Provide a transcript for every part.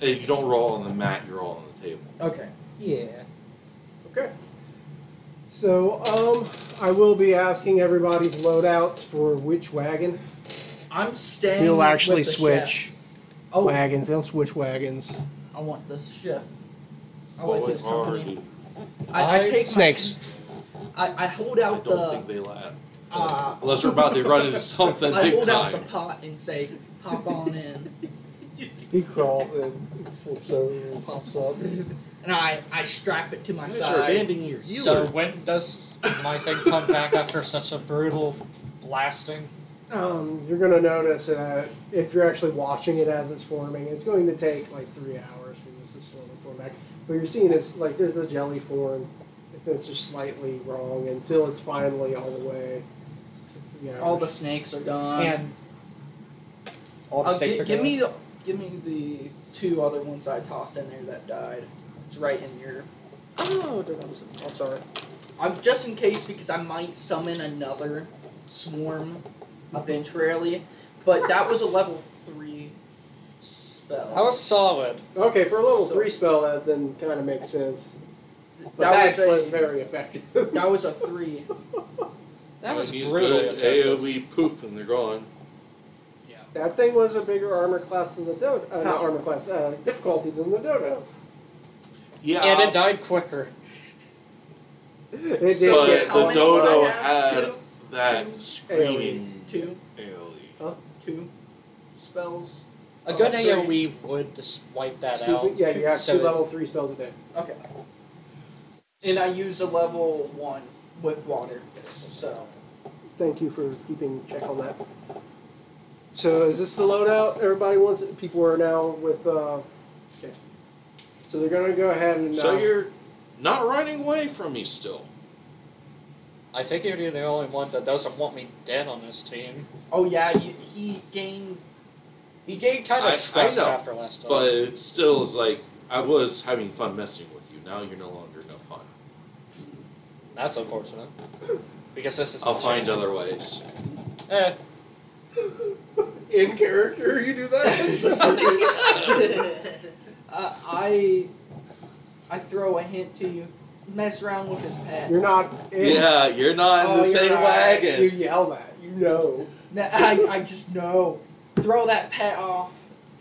Hey, you don't roll on the mat, you roll on the table. Okay. Yeah. Okay. So, I will be asking everybody's loadouts for which wagon. I'm staying. He'll actually with the switch chef. Oh, wagons. They'll switch wagons. I want the chef. I Well, like his it's company. hard. I take Snakes. I hold I out don't think they laugh. Uh, Unless we're about to run into something I big hold out time. the pot and say, "Hop on in," He crawls in, flips over, and pops up. and I strap it to my You guys are side. abandoning your healer. So when does my thing come back after such a brutal blasting? You're going to notice that if you're actually watching it as it's forming, it's going to take like 3 hours for this to slowly form back. But you're seeing it's like there's the jelly form. It's just slightly wrong until it's finally all the way. All the snakes are gone. And all the snakes are give gone? give me the 2 other ones I tossed in there that died. It's right in your. Oh, there was. Oh, sorry. I'm just in case because I might summon another swarm eventually, but that was a level 3 spell. That was solid. Okay, for a level 3 spell, that then kind of makes sense. But that was very effective. That was a 3. That was Use brutally good effective. AoE poof and they're gone. Yeah. That thing was a bigger armor class than the dodo. Not How? armor class, difficulty than the dodo. Yeah. And it died quicker. It did So, but get how the many do I dodo have? had Two? that screaming 2 AoE. 2 spells. A good 3. AoE would just wipe that Excuse out. me? Yeah, you have So 2 level 3 spells a day. Okay. And I used a level 1 with water. So. Thank you for keeping check on that. So is this the loadout? Everybody wants it? People are now with, okay. So they're going to go ahead and... So you're not running away from me still. I figured you're the only one that doesn't want me dead on this team. Oh yeah, he gained. He gained kind of trust I know, after last time. but it still is like, I was having fun messing with you. Now you're no longer no fun. That's unfortunate. Because this is... I'll find other ways. Eh. In character, you do that? I throw a hint to you. Mess around with his pet. You're not in... Yeah, you're not in the you're same right. wagon. You yell that. You know. I just know. Throw that pet off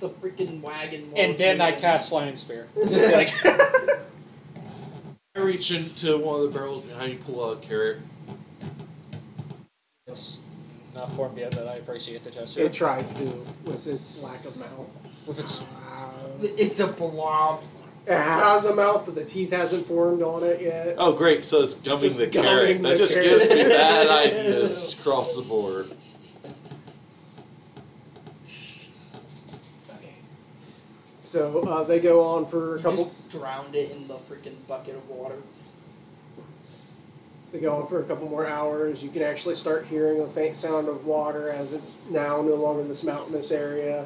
the freaking wagon. while And it's then I moving. cast Flying Spear. Just like... I reach into one of the barrels behind you, pull out a carrot. It's not formed yet, but I appreciate the gesture. It tries to, with its lack of mouth. With its... It's a blob. It has a mouth, but the teeth hasn't formed on it yet. Oh, great, so it's gumming Just the gumming carrot. the That just carrot. gives me bad ideas across the board. Okay. So they go on for a You couple. just drowned it in the freaking bucket of water. They go on for a couple more hours. You can actually start hearing a faint sound of water as it's now no longer this mountainous area.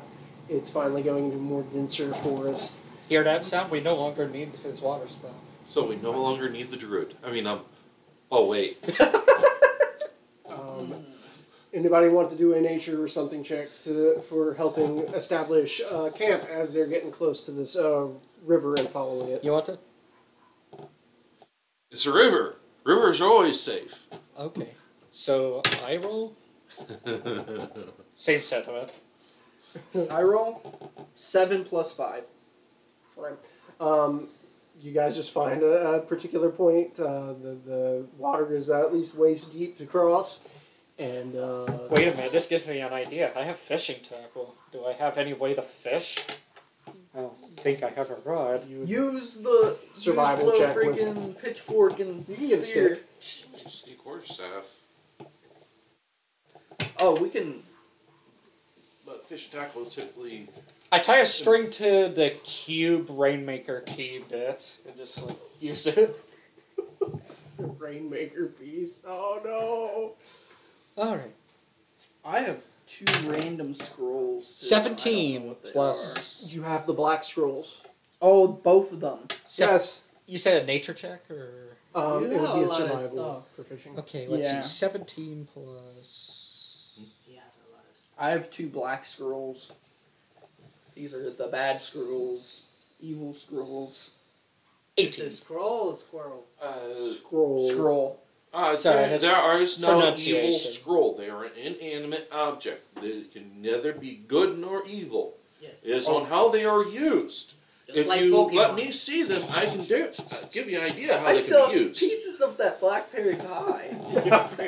It's finally going into more denser forest. Hear that sound? We no longer need his water spell. So we no longer need the druid. I mean, oh, wait. Anybody want to do a nature or something check for helping establish camp as they're getting close to this river and following it? You want to? It's a river. Rivers are always safe. Okay. So, I roll? Same sentiment. I roll 7 plus 5. Right. You guys just find a particular point. The water is at least waist deep to cross. And Wait a minute, this gives me an idea. I have fishing tackle. Do I have any way to fish? I don't think I have a rod. Use the Survival check with- freaking pitchfork and You can get a spear. See, quarterstaff. Oh, we can. But fish tackle is typically... I tie a string to the cube Rainmaker key bit and just like use it. Rainmaker piece. Oh no. Alright. I have 2 random scrolls. too. I don't know 17 what they plus... You have the black scrolls. are. Oh, both of them. Yes. You said a nature check or... It would You know be a a lot of survival stuff. for fishing. Okay, let's Yeah. see. 17 plus... He has a lot of stuff. I have 2 black scrolls. These are the bad scrolls, evil scrolls. It's a 18. scroll or squirrel? Scroll. Scroll. Sorry, There that's is no evil pronunciation. scroll. They are an inanimate object. They can neither be good nor evil. Yes. It is on how they are used. Just If like you Pokemon. let me see them, I can give you an idea how I they still can be have used. pieces of that blackberry pie.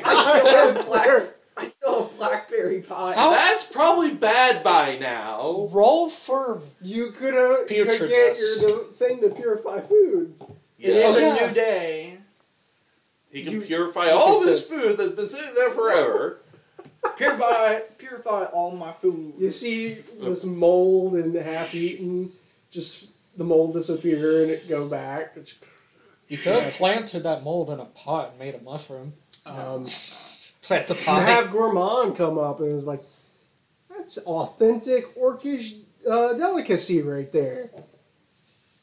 I I still have blackberry pie. How- That's probably bad by now. Roll for You could get Putridness. your thing to purify food. It is Yeah. a new day. He can You- purify you all can this say- food that's been sitting there forever. Purify all my food. You see this mold and half-eaten, just the mold disappear and it go back. It's, You could have planted that mold in a pot and made a mushroom. Plant the you pot. have Gourmand come up and is like, that's authentic orcish delicacy right there.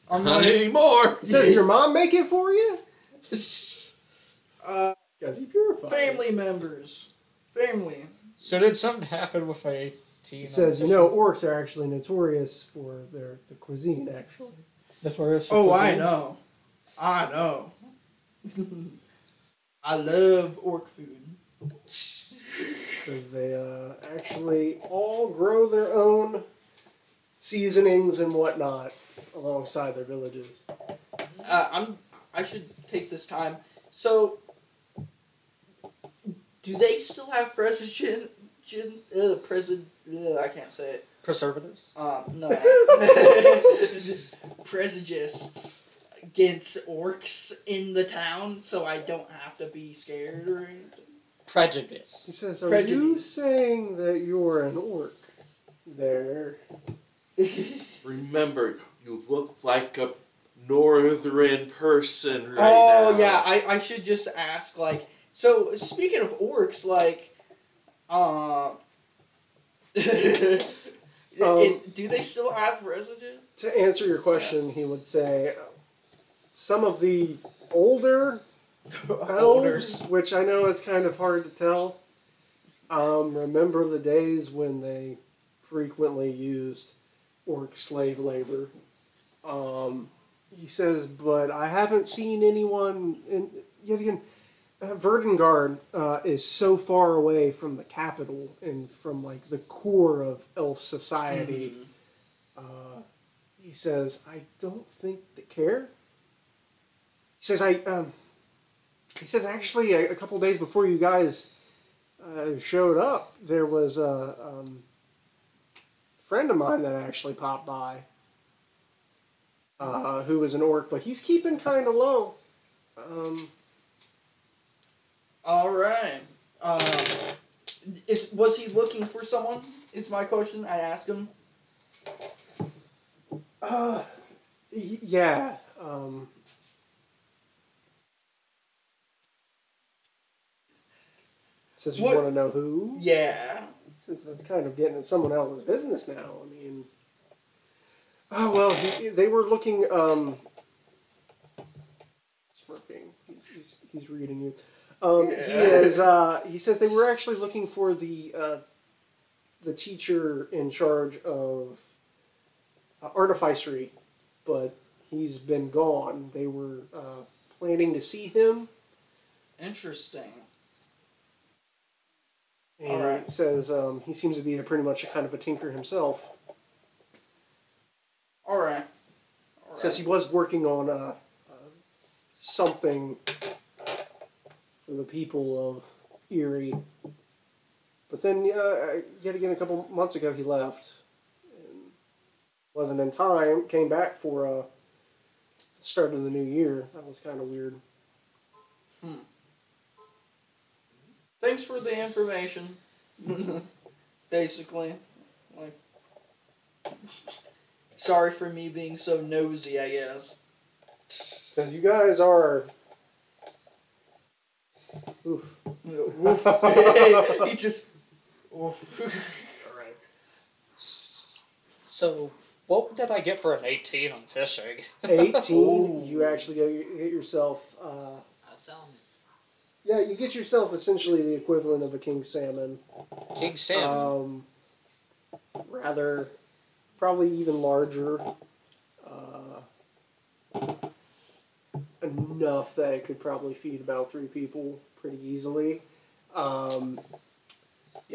I'm Not like, anymore. Does your mom make it for you? Because Because he purified. family members. Family. So did something happen with my 18? He says, you know, orcs are actually notorious for the cuisine, actually. Notorious for Oh, I cuisine? know. I know. I love orc food. Because they actually all grow their own seasonings and whatnot alongside their villages. I should take this time. So, do they still have I can't say it. Preservatives? No. Prejudices against orcs in the town, so I don't have to be scared or anything. He Prejudice. says, are you Prejudice. saying that you're an orc there? Remember, you look like a northern person right now. Oh yeah, I should just ask like. So speaking of orcs, like, do they still have residue? To answer your question, he would say some of the older elves, which I know is kind of hard to tell, remember the days when they frequently used orc slave labor. He says, but I haven't seen anyone, and yet again, Verdingared is so far away from the capital and from like the core of elf society. He says, I don't think they care. He says, he says, actually, a couple days before you guys showed up, there was a friend of mine that actually popped by, who was an orc, but he's keeping kind of low. All right. Was he looking for someone? Is my question. I ask him. Yeah. Says you What- want to know who? Yeah. Since that's kind of getting in someone else's business now. I mean, oh well, they were looking. Smirking. He's reading you. He is. He says they were actually looking for the teacher in charge of artificery, but he's been gone. They were planning to see him. Interesting. And Alright. he says he seems to be pretty much a kind of a tinker himself. All right. Says he was working on something for the people of Erie. But then, yet again, a couple months ago, he left. And wasn't in time, came back for the start of the new year. That was kind of weird. Thanks for the information. Basically, like, sorry for me being so nosy, I guess. Says you guys are... Oof. He just. Alright. So, what did I get for an 18 on fishing? 18, you actually get yourself... I'll sell them. yeah, you get yourself essentially the equivalent of a king salmon. King salmon. Rather probably even larger. Enough that it could probably feed about 3 people pretty easily. You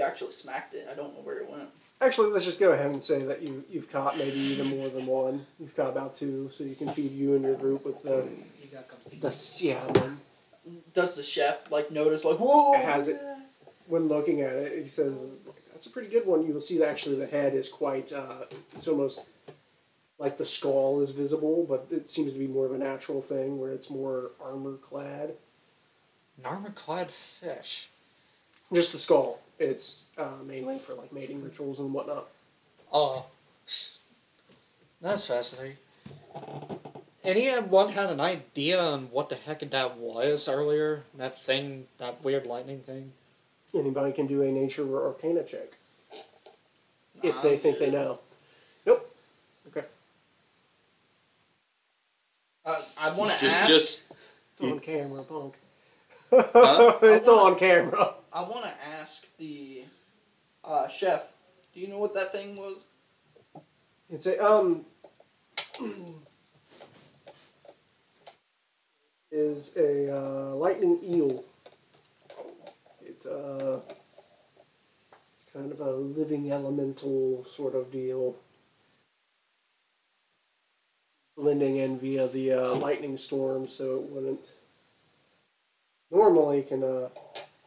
actually smacked it. I don't know where it went. Actually, let's just go ahead and say that you've caught maybe even more than one. You've caught about 2, so you can feed you and your group with the You got confused. the salmon. Does the chef like notice like whoa? Has it? When looking at it, he says that's a pretty good one. You'll see that actually the head is quite. It's almost like the skull is visible, but it seems to be more of a natural thing where it's more armor clad. An armor-clad fish. Just the skull. It's mainly for like mating rituals and whatnot. Oh, that's fascinating. Anyone had an idea on what the heck that was earlier? That thing, that weird lightning thing? Anybody can do a nature or arcana check if they think they know. Nope. Okay. I want to Just, ask. just It's on camera, punk. Huh? It's on camera. I want to ask the chef. Do you know what that thing was? It's a is a lightning eel. It's kind of a living elemental sort of deal, blending in via the lightning storm, so it wouldn't normally can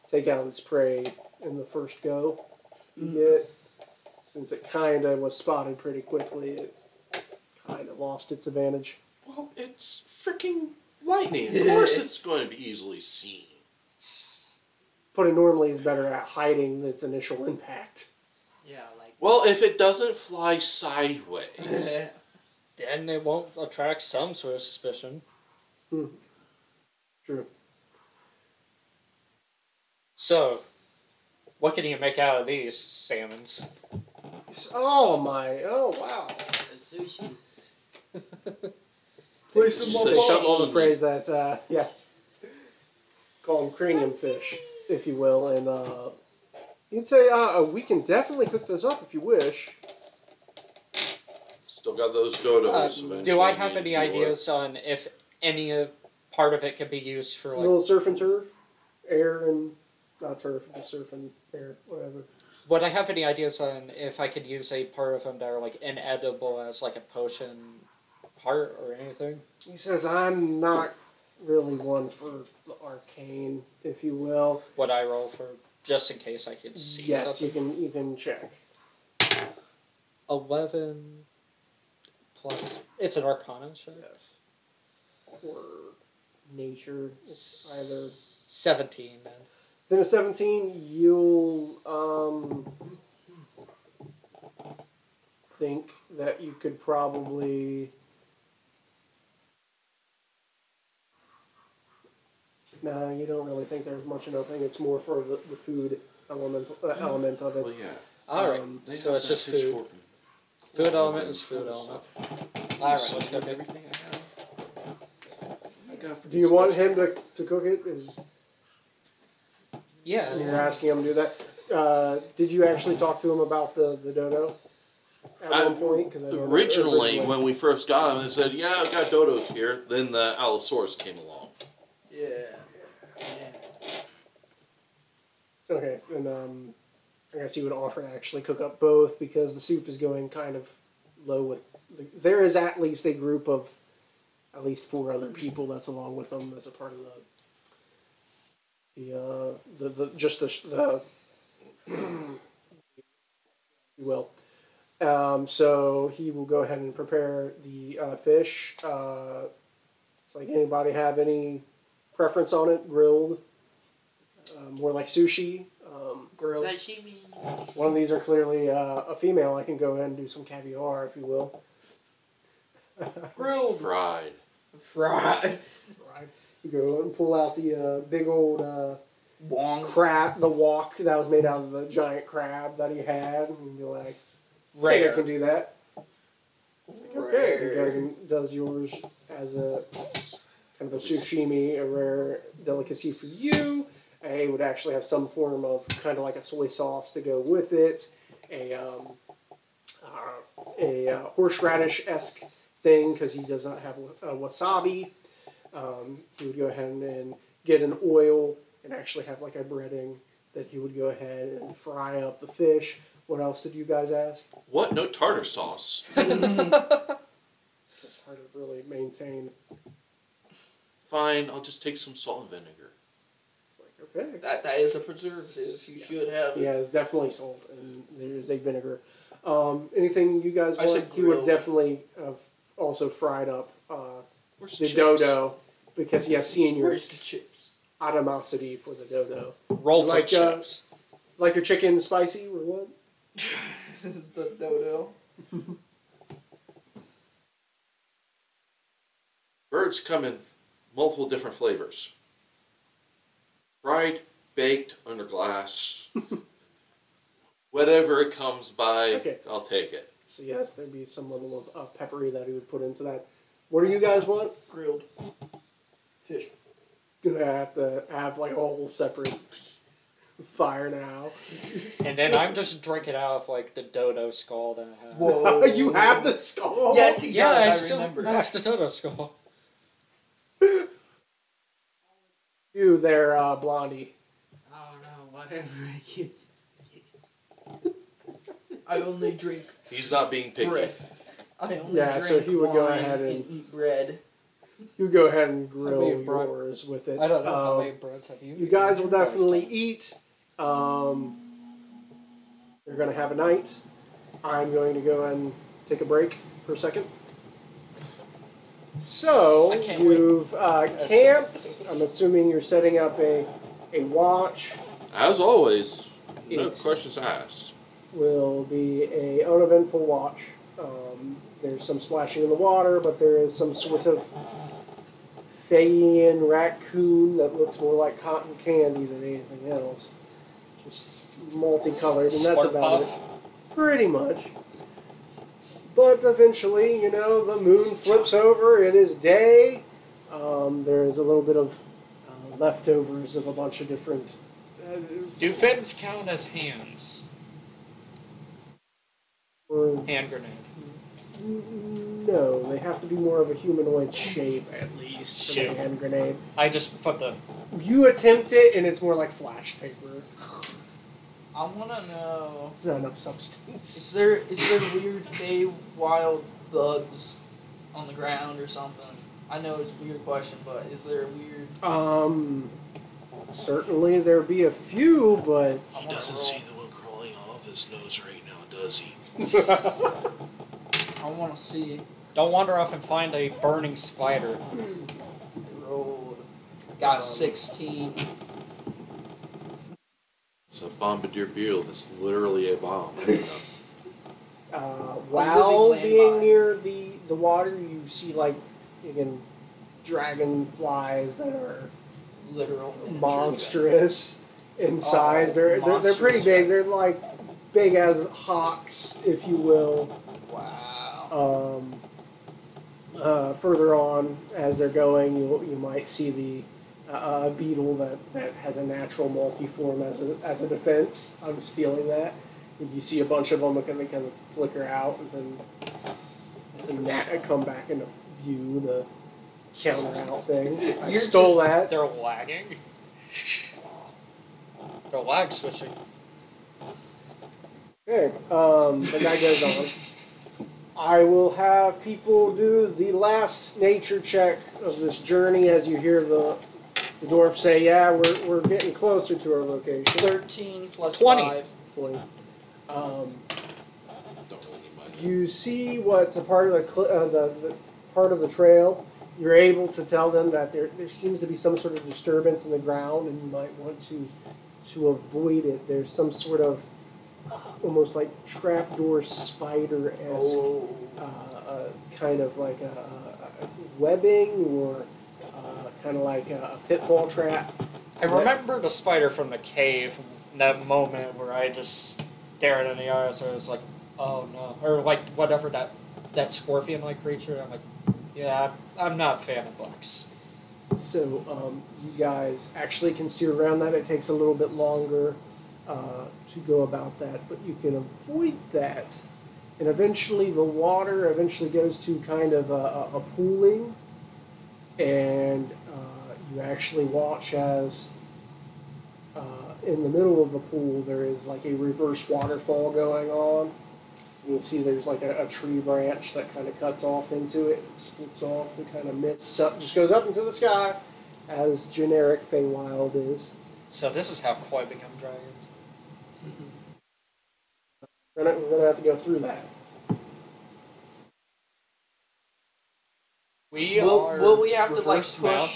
take out its prey in the first go you get. Since it kind of was spotted pretty quickly, it kind of lost its advantage. well, it's freaking lightning. Of course, it's going to be easily seen. But it normally is better at hiding its initial impact. Yeah, like Well, if it doesn't fly sideways, Then it won't attract some sort of suspicion. True. So, what can you make out of these salmons? Oh my! Oh wow! the sushi. Place them them on Say the something on the sheet. phrase that's yes. Call them cranium fish, if you will, and you'd say we can definitely cook those up if you wish. still got those dodos. Do I eventually have need any to do it. ideas on if any part of it could be used for A like? little surf and turf, air and not turf, just surf and air, whatever. Would I have any ideas on if I could use a part of them that are like inedible as like a potion part or anything? He says I'm not really one for the arcane, if you will. Would I roll for just in case I could see Yes, something? you can check. 11 plus. It's an Arcana check. Yes. Or nature. It's either. 17 then. So in a 17, you'll think that you could probably. No, you don't really think there's much of nothing. It's more for the food element of it. Well, yeah. Alright, They so have it's that just fish food. scorpion. Food element is food element. Alright, let's go. Everything I got for Do you this want special. him to cook it? Yeah. You're asking him to do that. Did you actually talk to him about the dodo at one point? 'Cause I don't know. Originally, when we first got him, they said, "Yeah, I've got dodos here." Then the Allosaurus came along. Yeah. Okay, and I guess he would offer to actually cook up both because the soup is going kind of low with. There is at least a group of at least 4 other people that's along with them as a part of the you will. So he will go ahead and prepare the fish. It's like anybody have any preference on it? Grilled, more like sushi. Grilled. Sashimi. One of these are clearly a female. I can go ahead and do some caviar, if you will. Grilled. Fried. Fried. Right. You go and pull out the big old Wong. crab, the wok that was made out of the giant crab that he had, and you're like, "Hey, I Rare. can do that." Okay, he goes and does yours as a kind of a sashimi, a rare delicacy for you. It would actually have some form of kind of like a soy sauce to go with it. a horseradish-esque thing because he does not have wasabi. He would go ahead and get an oil and actually have like a breading that he would go ahead and fry up the fish. What else did you guys ask? What? No tartar sauce. It's hard to really maintain. Fine, I'll just take some salt and vinegar. Like, okay. That is a preservative. You should have it. Yeah, it's definitely salt and there's a vinegar. Anything you guys I want? said He would grilled. definitely have also fried up Where's the chips? dodo because he has seen your Where's the chips? animosity for the dodo. Roll for Like, chips. Like your chicken spicy or what? The dodo. Birds come in multiple different flavors. Fried, baked, under glass. Whatever it comes by, Okay. I'll take it. So yes, there'd be some level of peppery that he would put into that. What do you guys want? Grilled fish. Gonna have to have like a whole separate fire now. And then I'm just drinking out of like the dodo skull that I have. Whoa. You have the skull? Yes, he Yeah, I does. I still remember. have the dodo skull. You there, Blondie. Oh no, whatever I get. I only drink He's not being picky. bread. I only Yeah, drink so he would go wine ahead and- eat bread. You go ahead and How grill many bro- yours with it. I don't know how many breads have you. You guys will definitely eat. You're going to have a night. I'm going to go and take a break for a second. So, I can't you've camped. I'm assuming you're setting up a watch. As always, no It's- questions asked. Will be a uneventful watch. There's some splashing in the water, but there is some sort of Fayian raccoon that looks more like cotton candy than anything else. Just multicolored, and that's Spark about puff. it. Pretty much. But eventually, you know, the moon flips over, it is day. There is a little bit of leftovers of a bunch of different... Do fins count as hands? or- Hand grenade. No, they have to be more of a humanoid shape, at least, for the Shoot. hand grenade. I just put the. You attempt it, and it's more like flash paper. I wanna know, It's not enough substance. is there weird Fey wild bugs on the ground or something? I know it's a weird question, but is there a weird? Certainly there be a few, but I He wanna doesn't roll. see the one crawling off his nose right now, does he? I wanna see. Don't wander off and find a burning spider. Rolled. Got 16. It's a bombardier beetle that's literally a bomb. while living being landmine. near the water, you see like again dragonflies that are Literal. monstrous in Oh, size. They're pretty monstrous. big. They're like big as hawks, if you will. Wow. Further on, as they're going, you might see the beetle that has a natural multiform as a defense. I'm stealing that. And you see a bunch of them that kind of flicker out, and then that come back into view to counter out things. I You're stole just- that. They're lagging. They're lag switching. Okay, but that goes on. I will have people do the last nature check of this journey as you hear the dwarf say, yeah, we're getting closer to our location. 13 plus 20. 5. 20. Don't really need my You see what's a part of the part of the trail. You're able to tell them that there seems to be some sort of disturbance in the ground, and you might want to avoid it. There's some sort of almost like trapdoor spider-esque Oh. kind of like a webbing or kind of like a pitfall trap. I remember the spider from the cave. That moment where I just stared in the eyes. I was like, "Oh no!" Or like whatever that scorpion-like creature. I'm like, "Yeah, I'm not a fan of bugs." So you guys actually can steer around that. It takes a little bit longer to go about that, but you can avoid that and eventually the water goes to kind of a pooling, and you actually watch as in the middle of the pool there is like a reverse waterfall going on. You can see there's like a tree branch that kind of cuts off into it, splits off, and kind of mits up, just goes up into the sky, as generic Feywild is. So this is how Koi become dragons. We're gonna have to go through that. Will we have to like reverse push mount.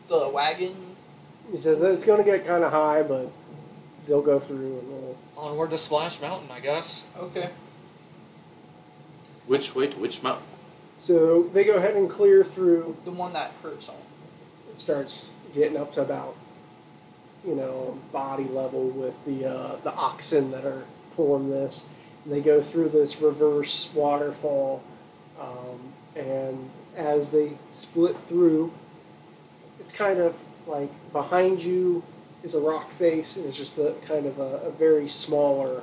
the wagon? He says that it's going to get kind of high, but they'll go through and we'll... Onward to Splash Mountain, I guess. Okay. Which way to which mountain? So they go ahead and clear through. The one that hurts on. It starts getting up to about, body level with the oxen that are pulling this. And they go through this reverse waterfall, and as they split through, it's kind of like behind you is a rock face, and it's just a kind of a very smaller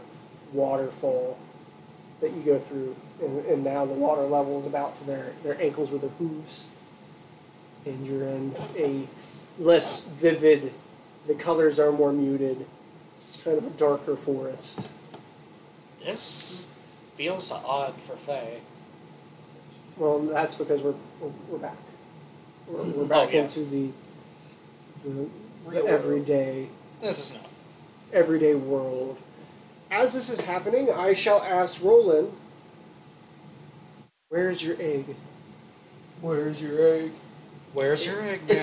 waterfall that you go through, and now the water level is about to their ankles with their hooves, and you're in a less vivid, the colors are more muted, it's kind of a darker forest. This feels odd for Faye. Well, that's because we're back. We're back into the everyday world. As this is happening, I shall ask Roland, where's your egg? Where's your egg? Where's your egg, man?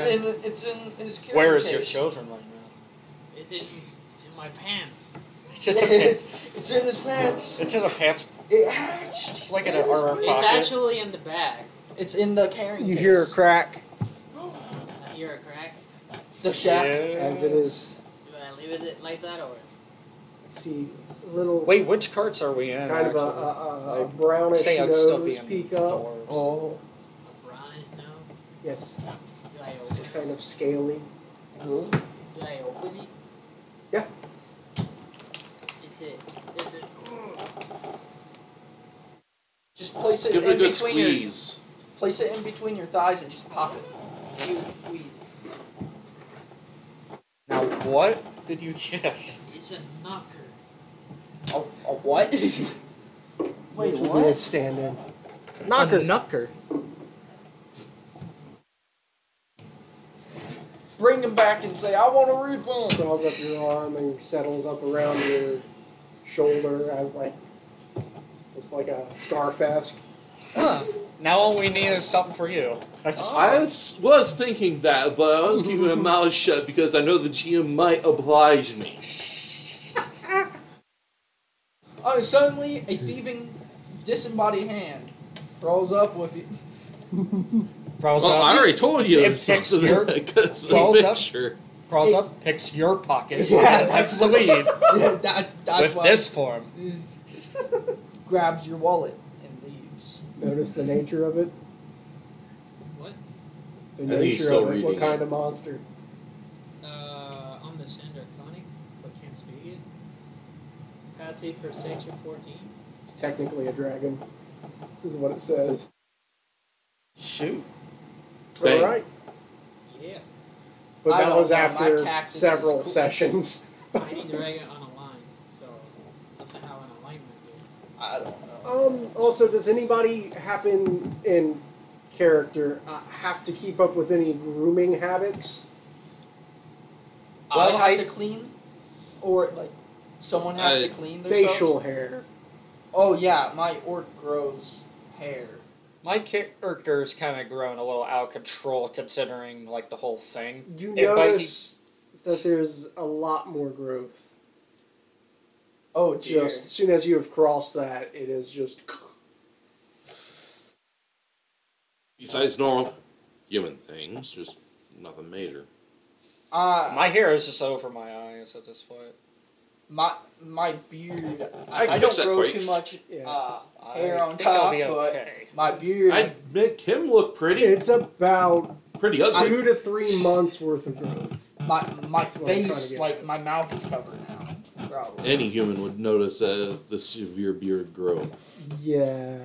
It's in his carrying Where is case. your children right now? It's in my pants. It's in the pants. It's in his pants. It's in the pants. It hatched. It's like in an armor It's pocket. actually in the bag. It's in the carrying You case. hear a crack I hear a crack. The shaft. as it is. Do I leave it like that or? See little Wait, which carts are we in? kind of actually? a brownish Say I'd still be nose in peek the up. doors. Oh, A brownish nose? yes, Do I it's open it? kind of scaly. Do I open it? Yeah. Is it? Just place it Give it a in good between your squeeze. place it in between your thighs and just pop it. Squeeze. Now, what did you get? It's a knocker. A what? Wait, what? Stand in. Knocker. A knocker. Bring him back and say, I want a refund. Crawls up your arm and settles up around your shoulder as it's like a scarf-esque. Huh. Now all we need is something for you. I was thinking that, but I was keeping my mouth shut because I know the GM might oblige me. Oh, suddenly a thieving, disembodied hand rolls up with you. Crawls Well, I up, already told you It it was picks something your- because crawls of up. picture. crawls up, picks your pocket, Yeah, and that's takes the lead Yeah, that's with why this form. grabs your wallet and leaves. Notice the nature of it. What? The I think he's nature still of it. What reading kind it. of monster? On the Sender Conic, but can't speak it. Passive Perception 14. It's technically a dragon. This is what it says. Shoot. All right. Yeah. But I that don't was know, my after cactus is several cool. sessions. Tiny dragon on a line, so doesn't have an alignment here. I don't know. Also, does anybody happen in character have to keep up with any grooming habits? I have to clean, or like someone has to clean their Facial hair. Oh yeah, my orc grows hair. My character's kind of grown a little out of control considering like the whole thing. You But notice that there's a lot more growth. Oh dear. Just as soon as you have crossed that, it is just. Besides normal human things, just nothing major. my hair is just over my eyes at this point. My beard. I can I fix don't that grow for you. too much Yeah. hair I on think I'll top, be but okay. my beard. I'd make him look pretty. It's about Pretty ugly. 2 to 3 months worth of growth. my what I'm trying to face, get like my mouth is covered now. Probably. Any human would notice the severe beard growth. Yeah.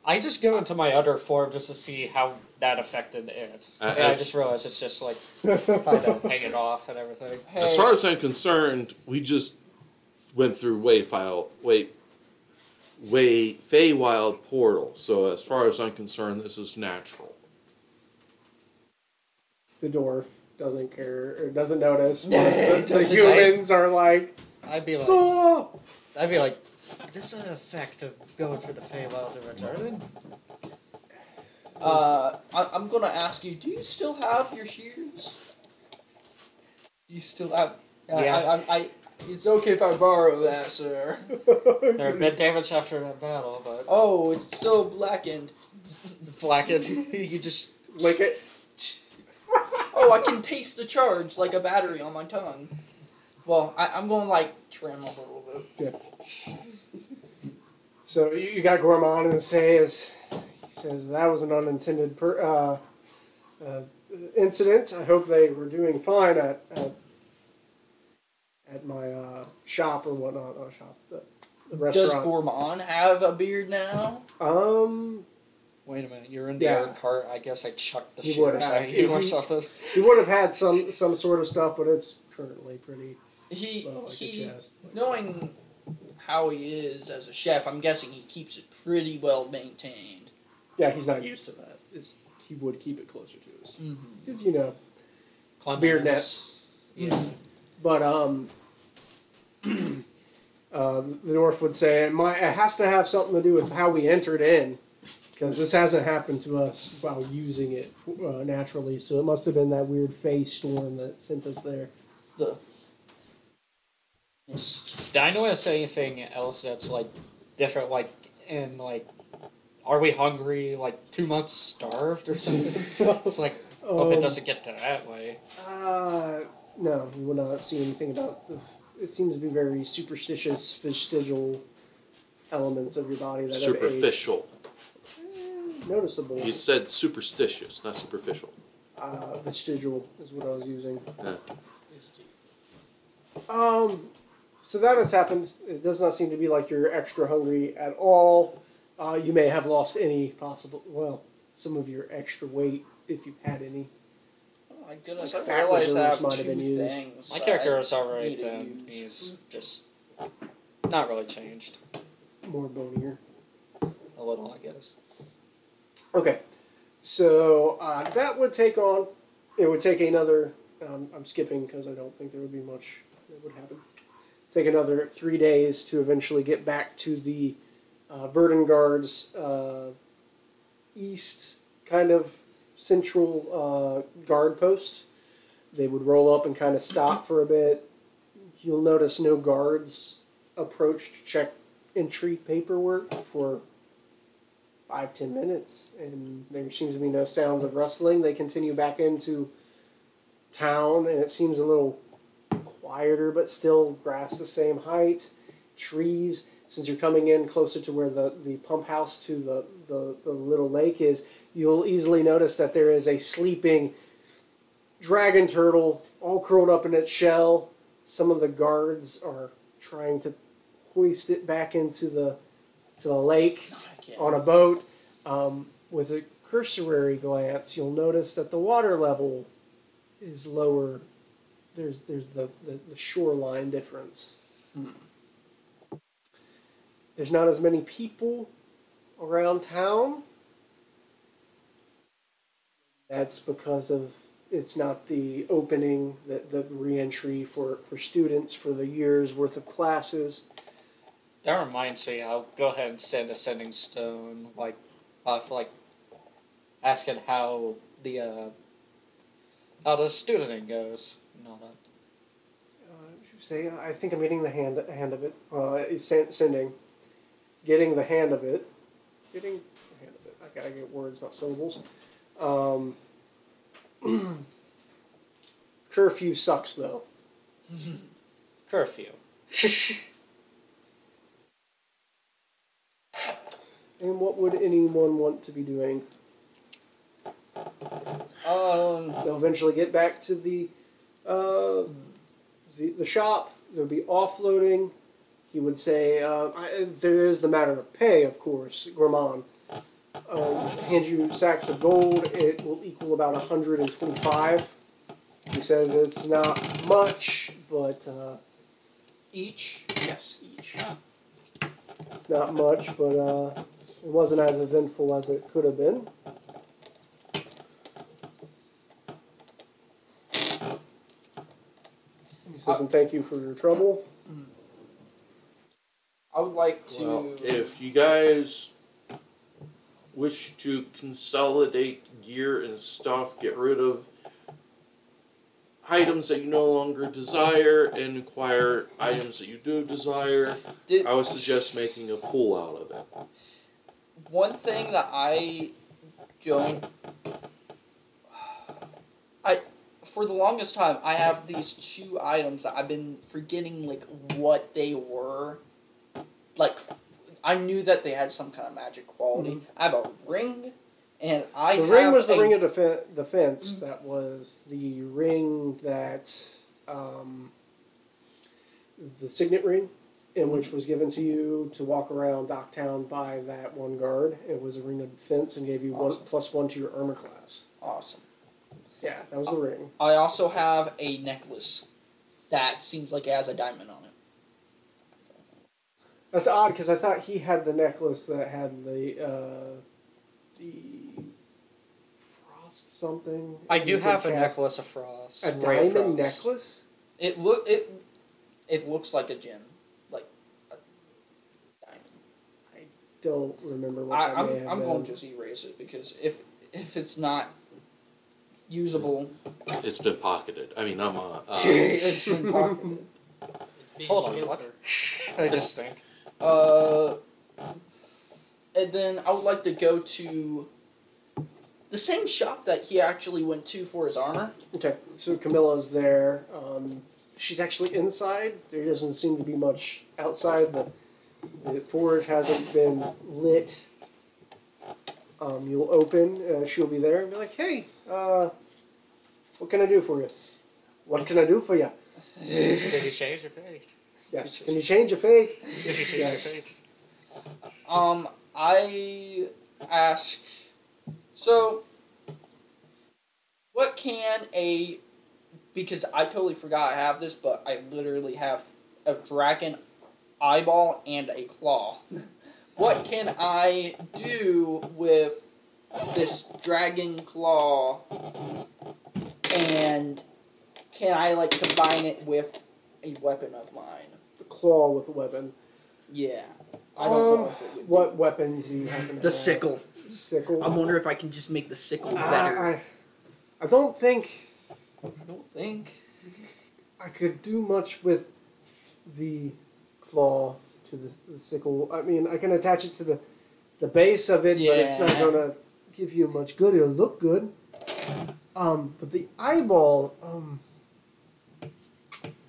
I just go into my other form just to see how that affected it. And I just realized it's just like kind of hanging off and everything. Hey, As far as I'm concerned, we just went through Feywild portal. So as far as I'm concerned, this is natural. The dwarf doesn't care or doesn't notice. Yeah, The humans are like, I'd be like, oh! this is an effect of going through the Feywild and returning. I'm gonna ask you. Do you still have your shears? You still have? Yeah. It's okay if I borrow that, sir. They're a bit damaged after that battle, but Oh, it's still blackened. blackened. You just Lick it. Oh, I can taste the charge like a battery on my tongue. Well, I'm going to like trim a little bit. Yeah. So you got Gorman and says that was an unintended incident. I hope they were doing fine at my shop or whatnot. Not shop, the restaurant. Does Gourmand have a beard now? wait a minute. You're in the Yeah. air cart. I guess I chucked the He would shears have. at you or He- something. He would have had some sort of stuff, but it's currently pretty well, like a He chest. knowing how he is as a chef, I'm guessing he keeps it pretty well maintained. Yeah, he's not used to that. He would keep it closer to us. Mm-hmm. Because, you know, Cleanliness. beard nets. Yeah. But, the dwarf would say it has to have something to do with how we entered in. Because this hasn't happened to us while using it naturally. So it must have been that weird phase storm that sent us there. Did I notice anything else that's like different? Like in like, are we hungry? Like 2 months starved or something? It's like hope it doesn't get to that way. No, you will not see anything about it seems to be very superstitious, vestigial elements of your body that have aged. Superficial. Noticeable. You said superstitious, not superficial. Vestigial is what I was using. Yeah. So that has happened. It does not seem to be like you're extra hungry at all. You may have lost some of your extra weight if you've had any. Oh my goodness, Like I fat realized I reserves have might have been two used. things. My character is I alright need to then. use. He's just not really changed. More bonier. A little, I guess. Okay. So that would take on. It would take another. I'm skipping because I don't think there would be much that would happen. Take another 3 days to eventually get back to the Verdingard's east kind of central guard post. They would roll up and kind of stop for a bit. You'll notice no guards approach to check entry paperwork for 5-10 minutes, and there seems to be no sounds of rustling. They continue back into town, and it seems a little quieter, but still grass the same height, trees. Since you're coming in closer to where the pump house to the little lake is, you'll easily notice that there is a sleeping dragon turtle all curled up in its shell. Some of the guards are trying to hoist it back into the lake on a boat. With a cursory glance, you'll notice that the water level is lower. There's the shoreline difference. There's not as many people around town. That's because of it's not the opening, the re-entry for students for the year's worth of classes. That reminds me, I'll go ahead and send a sending stone, asking how the studenting goes and all that. Say, I think I'm getting the hand of it. Sending, getting the hand of it, getting the hand of it. I gotta get words, not syllables. Curfew sucks though. Curfew. And what would anyone want to be doing? They'll eventually get back to the the shop. There'll be offloading. He would say, there is the matter of pay, of course, Gourmand. Hands you sacks of gold. It will equal about 125. He says it's not much, but Each? yes, each. It's not much, but it wasn't as eventful as it could have been. He says, and thank you for your trouble. I would like to. Well, if you guys wish to consolidate gear and stuff, get rid of items that you no longer desire, and acquire items that you do desire, I would suggest making a pool out of it. One thing that I don't. For the longest time, I have these 2 items that I've been forgetting, like, what they were. Like, I knew that they had some kind of magic quality. Mm-hmm. I have a ring, and I The have ring was the a, ring of defense. That was the ring that, the signet ring, in which was given to you to walk around Docktown by that one guard. It was a ring of defense and gave you Awesome. +1 to your armor class. Awesome. Yeah, that was the ring. I also have a necklace that seems like it has a diamond on it. That's odd because I thought he had the necklace that had the frost something. I You do could have a cast- necklace of frost. A Ray of diamond frost. necklace? It looks like a gem, like a diamond. I don't remember what that may have I'm been. going to just erase it because if it's not usable, It's been pocketed. I mean, it's been pocketed. It's being Hold on, killed what? for- I just think. And then I would like to go to the same shop that he actually went to for his armor. Okay, so Camilla's there. She's actually inside. There doesn't seem to be much outside. The forge hasn't been lit. You'll open. She'll be there and be like, "Hey, what can I do for you? What can I do for you? Did you change your fate? Yes. Can you change your fate? Did you change Yes. your fate? I ask, so what can because I totally forgot I have this, but I literally have a dragon eyeball and a claw. What can I do with this dragon claw, and can I, like, combine it with a weapon of mine? The claw with a weapon. Yeah. I don't know if it would What weapons do you happen to have? The sickle. Sickle. I wonder if I can just make the sickle better. I don't think I don't think. I could do much with the claw to the sickle. I mean, I can attach it to the base of it, but it's not Yeah. going to give you much good. It'll look good. But the eyeball,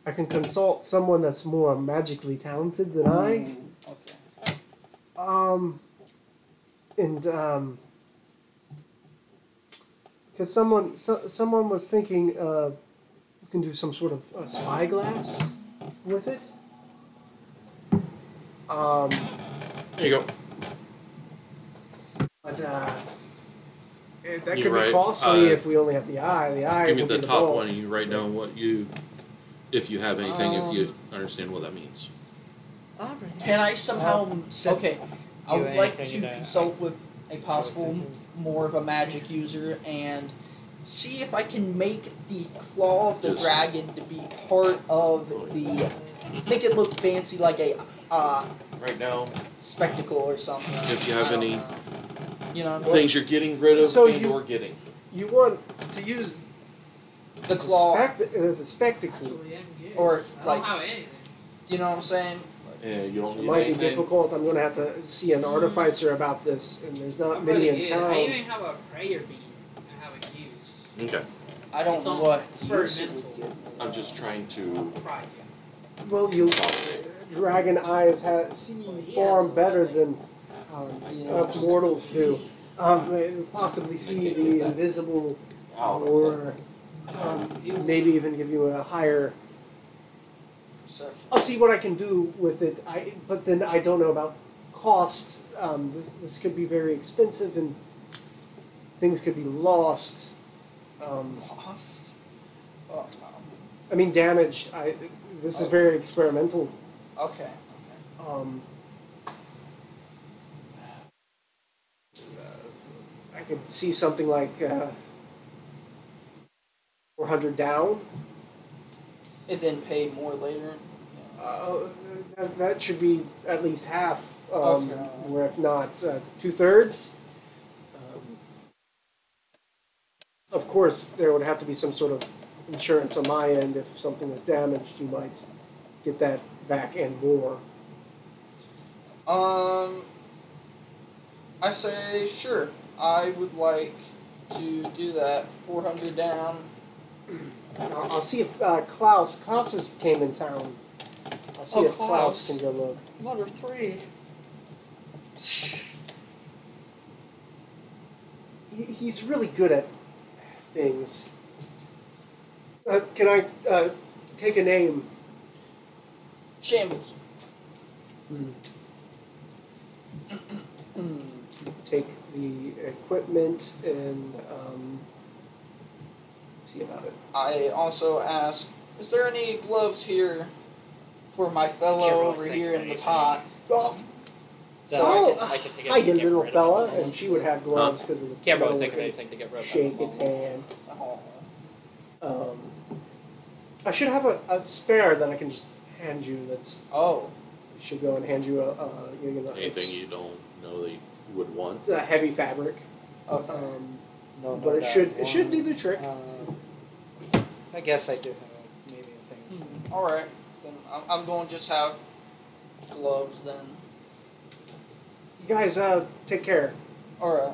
I can consult someone that's more magically talented than I. Okay. Because someone was thinking you can do some sort of spyglass with it. there you go. But that could You're be right. costly if we only have the eye. The eye. Give me will the be top bulk. one, and you write down what if you have anything, if you understand what that means. Can I somehow? Okay. I do would like anything to that- consult with a possible more of a magic user and see if I can make the claw of the Just- dragon to be part of the. Make it look fancy, like a Right now, spectacle or something. if you have I don't any know. You know, what I mean? things you're getting rid of So and you- or getting. You want to use The claw, as a spectacle. Actually, I'm good. Or, I like- don't have anything. you know what I'm saying? Yeah, you don't It need might be anything. difficult. I'm going to have to see an artificer about this, and there's not I'm many really in good. I town. even have a prayer bead I haven't used. Okay, I don't It's know all what use it would experimental. give me. I'm just trying to Pride, Well, you consolidate. dragon eyes see far better than us mortals do. Possibly see the invisible, or maybe even give you a higher Perception. I'll see what I can do with it. But then I don't know about cost. This could be very expensive, and things could be lost. Lost? Oh, I mean, damaged. This is very experimental. okay. I could see something like 400 down. And then pay more later. That should be at least half, Okay. or if not 2/3. Of course, there would have to be some sort of insurance on my end. If something is damaged, you might get that back and more. I say sure. I would like to do that. 400 down. I'll see if Klaus has came in town. I'll see if Klaus can go look. Mother 3. He's really good at things. Can I take a name? Shambles. Take the equipment and see about it. I also ask, is there any gloves here for my fellow Can't really over think here of in the anything. pot? Oh, So so, I can take it hi, and you get little rid of fella, it. and she would have gloves because of the Can't really metal think of would anything to get rid of. Shake its hand. Oh. I should have a spare that I can just hand you. That's Oh. should go and hand you Anything you don't know that you would want. It's a heavy fabric, Okay. No, but it should do the trick. I guess I do have maybe a thing. Alright. Then I'm going to just have gloves then. You guys, take care. Alright.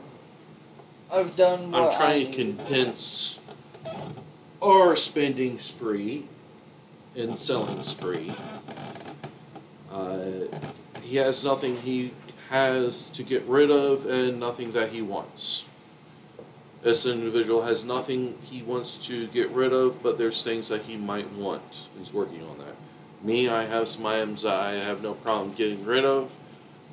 I've done what I'm trying I to need. condense our spending spree and selling spree. He has nothing he has to get rid of and nothing that he wants. This individual has nothing he wants to get rid of, but there's things that he might want. He's working on that. Me, I have some items that I have no problem getting rid of,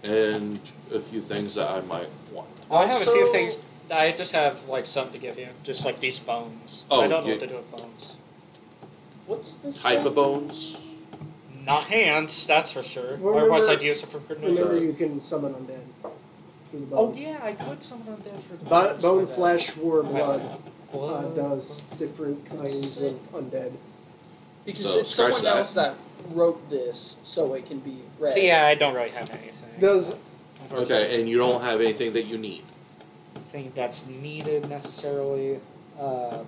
and a few things that I might want. I have a few Also- things. I just have like some to give you, just like these bones. Oh, I don't know you- what to do with bones. What's this? Type thing? of bones? Not hands, that's for sure. Remember- Otherwise, I'd use it for good Remember, news. you can summon undead. Through the Oh bone. yeah, I could summon undead for the Bone, bones. flesh, war, blood Blood. does different kinds of undead. Because So, it's scratch someone that. else that wrote this, so it can be read. See, yeah, I don't really have anything. Does Okay, and you don't have anything that you need. Thing that's needed necessarily.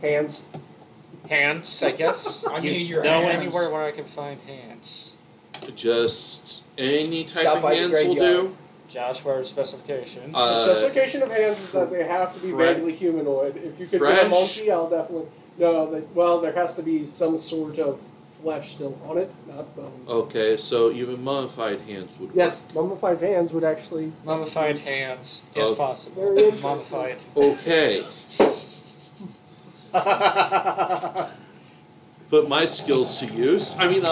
hands? Hands, I guess. I need your know hands. anywhere where I can find hands. Just any type Stop of by the hands will graveyard. do. Josh, what are specifications? The specification of hands is that they have to be Fre- vaguely humanoid. If you could fresh? get a monkey, I'll definitely. No, well, there has to be some sort of flesh still on it, not bone. Okay, so even mummified hands would work. Yes, mummified hands would actually. Mummified hands, if Oh. possible. Very interesting. Mummified. Okay, put my skills to use. I mean,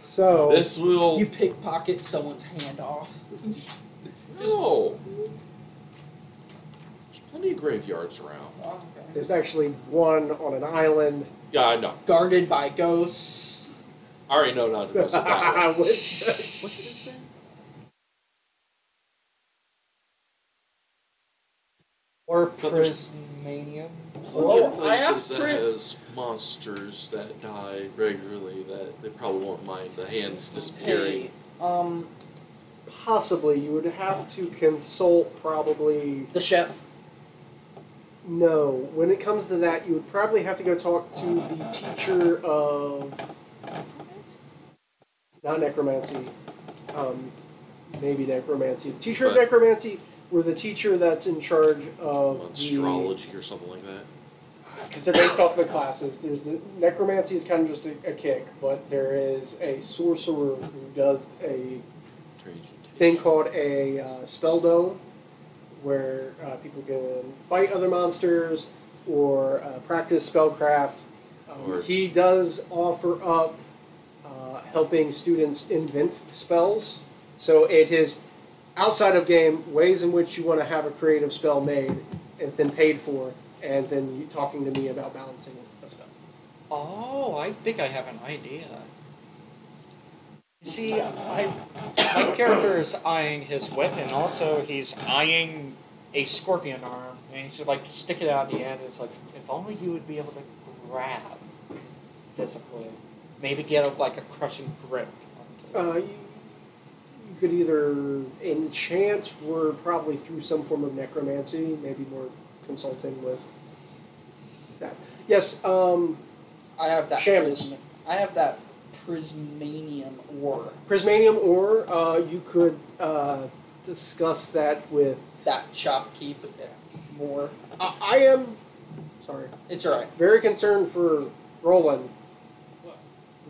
So this will. You pickpocket someone's hand off. No. There's plenty of graveyards around. Oh, okay. there's actually one on an island. Yeah, I know. Guarded by ghosts. I already know not to mess with that one. What's this thing? Or But there's Prismanium. Oh, plenty of I have places that print- has monsters that die regularly that they probably won't mind the hands disappearing. Hey, possibly you would have to consult probably. the chef. No, when it comes to that, you would probably have to go talk to the teacher of. Not necromancy. Maybe necromancy. The teacher of But- necromancy, or the teacher that's in charge of Astrology or something like that. because they're based off the classes. There's the necromancy is kind of just a kick, but there is a sorcerer who does a thing called a spell dome, where people can fight other monsters or practice spellcraft. Or- He does offer up helping students invent spells. So it is outside of game ways in which you want to have a creative spell made and then paid for, and then you talking to me about balancing a spell. Oh, I think I have an idea. You see, my character is eyeing his whip, and also he's eyeing a scorpion arm, and he's like stick it out the end. It's like, if only you would be able to grab physically, maybe get like a crushing grip. You could either enchant or probably through some form of necromancy, maybe more consulting with that. Yes, I have that. Shambles. I have that prismanium ore. Prismanium ore, you could discuss that with... That shopkeep more. I am, sorry, It's alright. very concerned for Roland.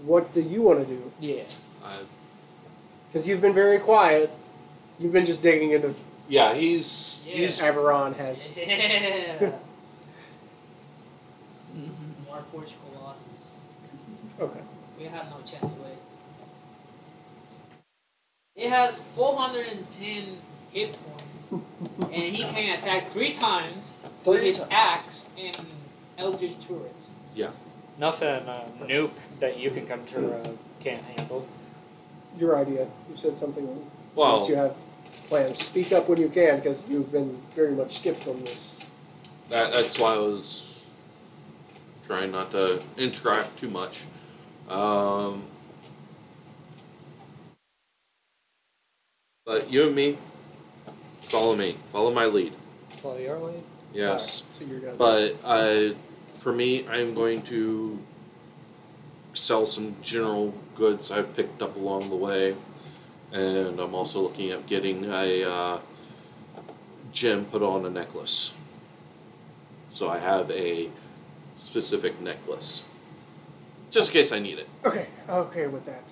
What do you want to do? Yeah. Because you've been very quiet. You've been just digging into... Yeah, he's Averon has... Yeah. More Forge Colossus. Okay. We have no chance with it. It has 410 hit points, and he can attack 3 times with Three his times. axe and Eldritch Turret. Nothing nuke that you can conjure can't handle. Your idea. You said something. Well- Unless you have plans. Speak up when you can, because you've been very much skipped on this. that's why I was trying not to interact too much. But you and me, follow me. Follow my lead. Follow your lead. Yes. Alright, so you're gonna... But for me, I'm going to sell some general goods I've picked up along the way, and I'm also looking at getting a gem put on a necklace. So I have a specific necklace, just in case I need it. Okay with that.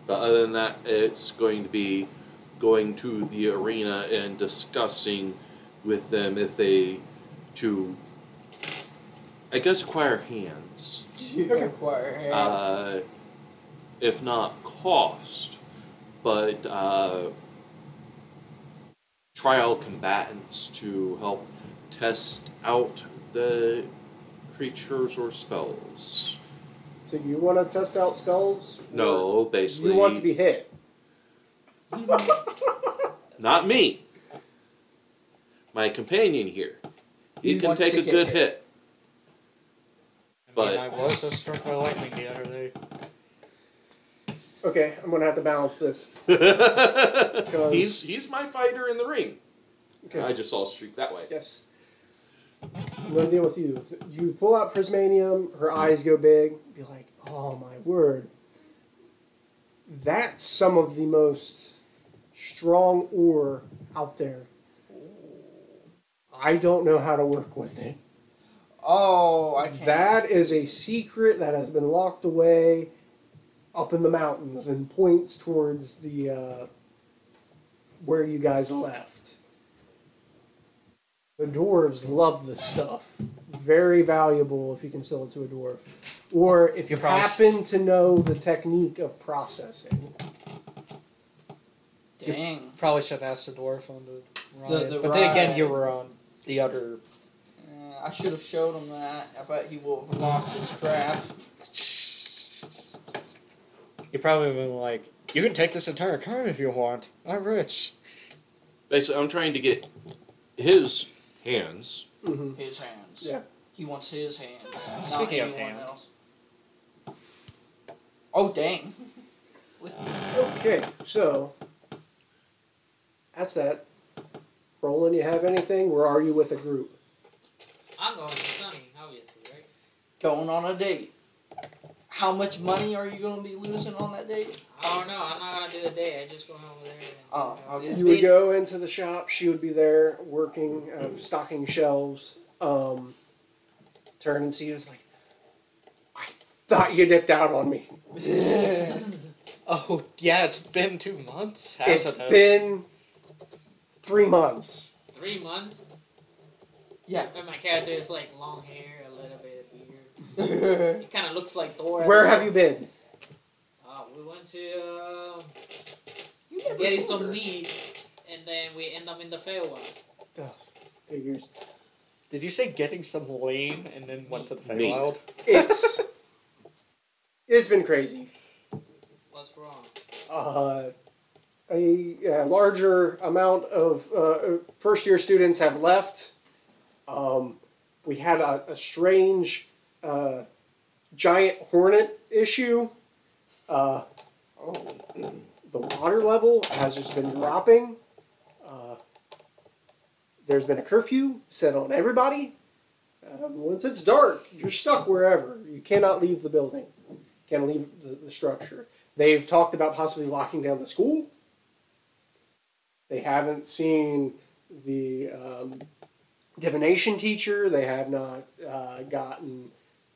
But other than that, it's going to be going to the arena and discussing with them if they to, I guess, acquire hands. You acquire hands. If not cost, but trial combatants to help test out the creatures or spells. So you want to test out spells? No, basically. You want to be hit. Not me. My companion here. He can wants take to a get good hit. hit. I mean, But I was just struck by lightning the other day. Okay, I'm going to have to balance this. he's my fighter in the ring. Okay. I just saw a streak that way. Yes. I'm going to deal with you. You pull out Prismanium, her eyes go big, be like, oh my word. That's some of the most strong ore out there. I don't know how to work with it. Oh, I can't. That is a secret that has been locked away up in the mountains and points towards the where you guys left. The dwarves love this stuff. Very valuable if you can sell it to a dwarf. Or if you happen to know the technique of processing. Dang. Probably should have asked the dwarf on the ride. The But then again, ride. you were on the other. I should have showed him that. I bet he would have lost his crap. You probably been like, you can take this entire car if you want. I'm rich. Basically, I'm trying to get his hands. Mm-hmm. His hands. Yeah. He wants his hands. Not Speaking of anyone hands. else. Oh, dang. Okay, so that's that. Roland, you have anything? Or are you with a group? I'm going to Sunny, obviously, right? Going on a date. How much money are you going to be losing on that date? Oh no, I'm not gonna do the day. I just go over there. And, Oh, okay. it's You would been- go into the shop. She would be there working, stocking shelves. Turn and see you. It's like, I thought you dipped out on me. Oh, yeah, it's been 2 months, It's hasn't it? been 3 months. 3 months. Yeah. But my character is like long hair, a little bit of beard. He kind of looks like Thor. Where have you been? went to You never getting told some her. meat, and then we end up in the Feywild. Figures. Did you say getting some lean and then went to the Meat. Feywild? It's been crazy. What's wrong? A larger amount of first-year students have left. We had a strange giant hornet issue. The water level has just been dropping. There's been a curfew set on everybody. Once it's dark, you're stuck wherever. You cannot leave the building. Can't leave the structure. They've talked about possibly locking down the school. They haven't seen the divination teacher. They have not gotten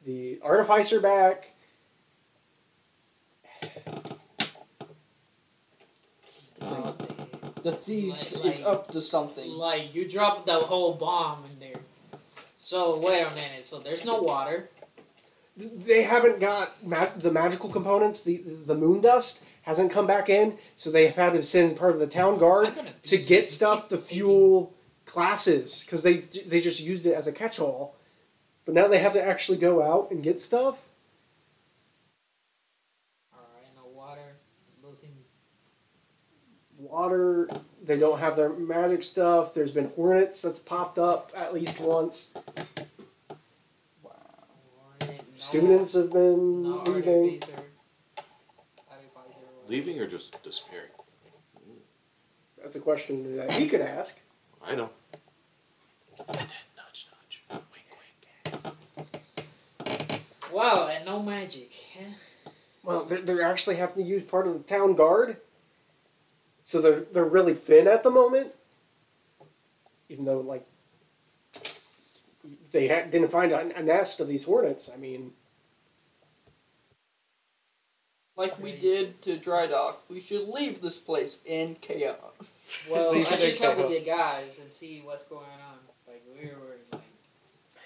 the artificer back. The thief Like- is up to something. Like, you dropped the whole bomb in there. So, wait a minute. So, there's no water. They haven't got the magical components. The moon dust hasn't come back in, so they have had to send part of the town guard I'm gonna to beat get you. stuff to Keep fuel classes because they just used it as a catch-all. But now they have to actually go out and get stuff. Alright, no water. Losing. Water. They don't have their magic stuff. There's been hornets that's popped up at least once. No, Students have been no leaving. artificer. Leaving or just disappearing? That's a question that he could ask. I know. Nudge, nudge. Wink, Wow, and no magic. Huh? Well, they're actually having to use part of the town guard, so they're really thin at the moment. Even though like they didn't find a nest of these hornets. I mean, Like we did to Dry Dock, we should leave this place in chaos. Well, Leave I it should in talk with the chaos. guys and see what's going on. Like, we were, like,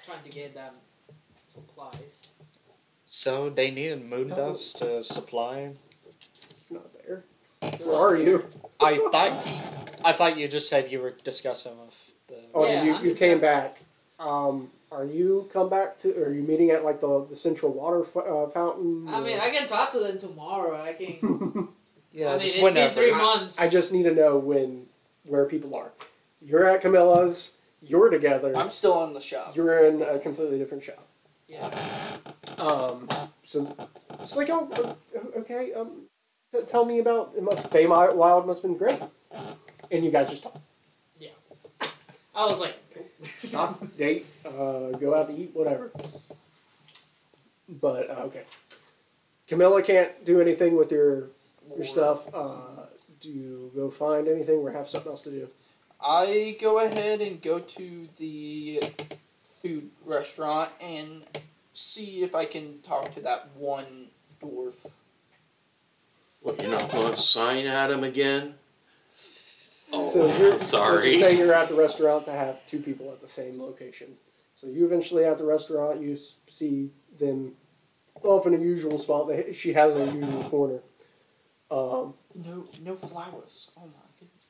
trying to get them supplies. So they needed moon dust to supply. not there. Where are you? I thought you just said you were discussing with the. Oh, Yeah, you came back. Are you come back to? Are you meeting at like the central water fountain? I mean, I can talk to them tomorrow. I can. Yeah, I mean, just it's whenever. been 3 months. I just need to know where people are. You're at Camilla's. You're together. I'm still in the shop. You're in a completely different shop. Yeah. So it's like, oh, okay. Tell me about it. Feywild must have been great. And you guys just talk, I was like, date, go out to eat, whatever. But okay, Camilla can't do anything with your stuff. Do you go find anything or have something else to do? I go ahead and go to the food restaurant and see if I can talk to that one dwarf. What, you're not going to sign at him again? Oh, So you're, let's sorry. just say you're at the restaurant to have two people at the same location. So you eventually at the restaurant, you see them off in a usual spot. She has a usual corner. No flowers. Oh my goodness.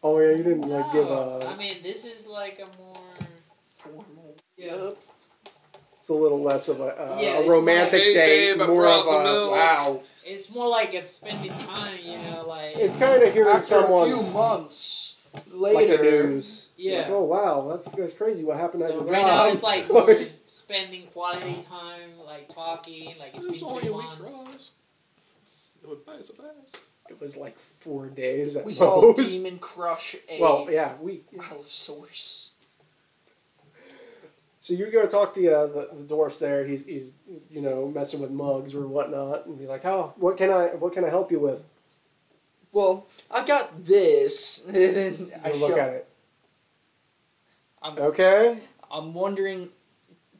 Oh yeah, you didn't like give no. a. I mean, this is like a more. Formal. Yeah. It's a little less of a Yeah, a it's romantic more like, "Hey, date, babe, I more brought of the a milk." wow. It's more like it's spending time, you know, like. It's kind of hearing After a someone's few months like later, the news. Yeah. Like, oh wow, that's crazy. What happened at So your right job? now it's like we're spending quality time, like talking, like it's It's been only 3 a week for months. us. It would buy us a pass. It was like 4 days at we saw a most. demon crush a Well, yeah, we. Allosaurus. So you go talk to the dwarf there. He's messing with mugs or whatnot, and be like, "Oh, what can I help you with?" Well, I got this. And I You look show- at it. I'm, Okay. I'm wondering,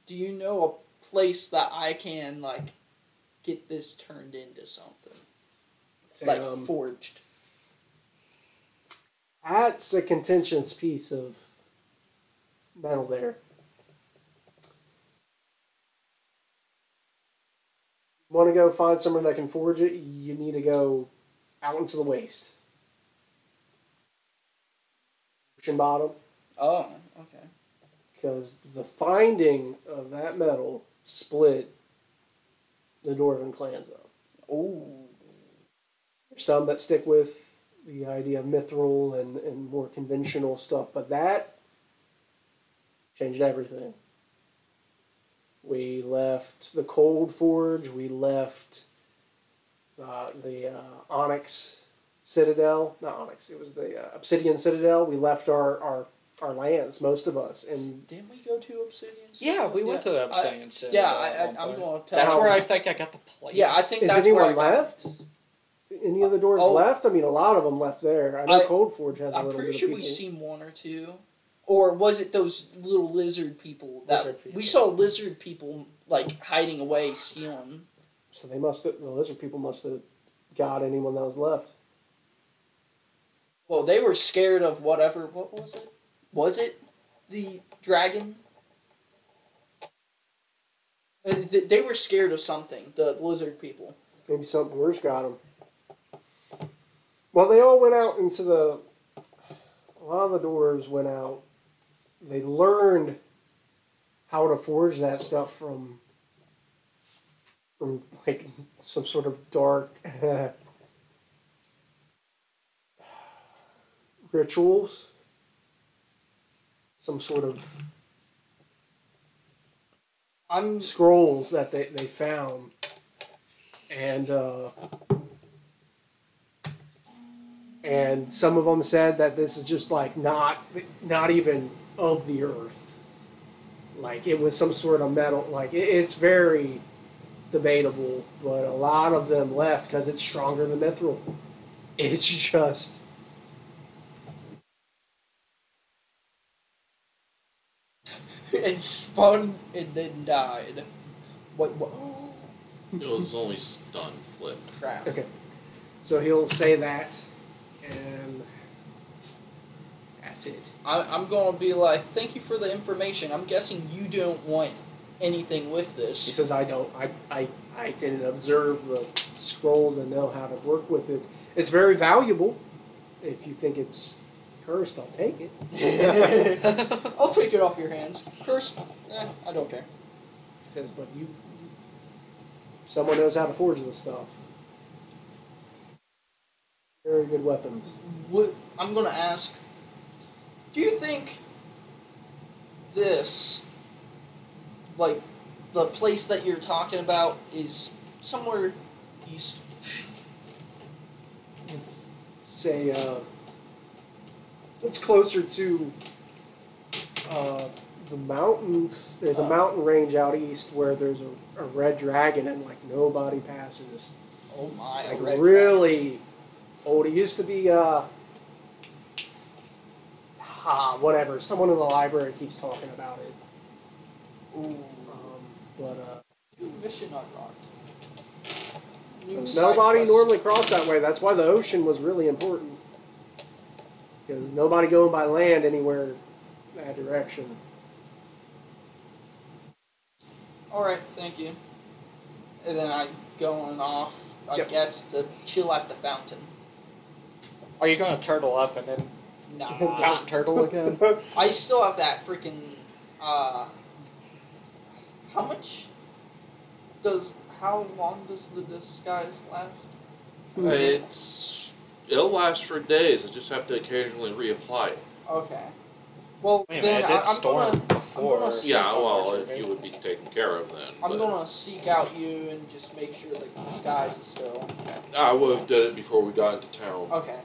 do you know a place that I can like get this turned into something Say, like forged? That's a contentious piece of metal there. Want to go find someone that can forge it? You need to go out into the waste. Ocean bottom. Oh, okay. Because the finding of that metal split the Dwarven clans up. Ooh. There's some that stick with the idea of mithril and more conventional stuff, but that changed everything. We left the Cold Forge, we left the Onyx Citadel, not Onyx, it was the Obsidian Citadel. We left our lands, most of us, and Didn't we go to Obsidian? Yeah, we went to the Obsidian City. I'm going to tell That's you. where I think I got the plates. Yeah, I think is that's where anyone left? Any of the dwarves left? I mean, a lot of them left there. I know Cold Forge has a I'm little bit pretty of sure people. we seen one or two. Or was it those little lizard people? We saw lizard people, like, hiding away, stealing. So the lizard people must have got anyone that was left. Well, they were scared of whatever. What was it? Was it the dragon? They were scared of something, the lizard people. Maybe something worse got them. Well, they all went out into the... A lot of the dwarves went out. They learned how to forge that stuff from like some sort of dark rituals. Some sort of scrolls that they found. And some of them said that this is just like not even of the earth. Like it was some sort of metal. Like it's very debatable, but a lot of them left because it's stronger than mithril. It's just. It spun and then died. What? It was only stunned, flipped. Crap. Okay. So he'll say that, and that's it. I'm going to be like, thank you for the information. I'm guessing you don't want anything with this. He says, I don't. I didn't observe the scroll to know how to work with it. It's very valuable. If you think it's cursed, I'll take it. I'll take it off your hands. Cursed? I don't care. He says, but someone knows how to forge this stuff. Very good weapons. I'm going to ask, do you think this, like, the place that you're talking about is somewhere east? Let's say, it's closer to the mountains. There's a mountain range out east where there's a red dragon and, like, nobody passes. Oh my, Like, red really dragon. old. It used to be, whatever. Someone in the library keeps talking about it. Ooh. But, Mission unlocked. New side nobody quest. normally crossed that way. That's why the ocean was really important. Because nobody going by land anywhere that direction. Alright, thank you. And then I'm going off, I Yep. guess, to chill at the fountain. Are you going to turtle up and then Nah. fountain turtle again? I still have that freaking, how long does the disguise last? It'll last for days. I just have to occasionally reapply it. Okay. Well, Wait a then minute, it did I'm storm gonna before. seek Yeah, out well, Richard, you would be taken care of then. I'm but gonna seek out you and just make sure that the disguise is still. I would have done it before we got into town. Okay.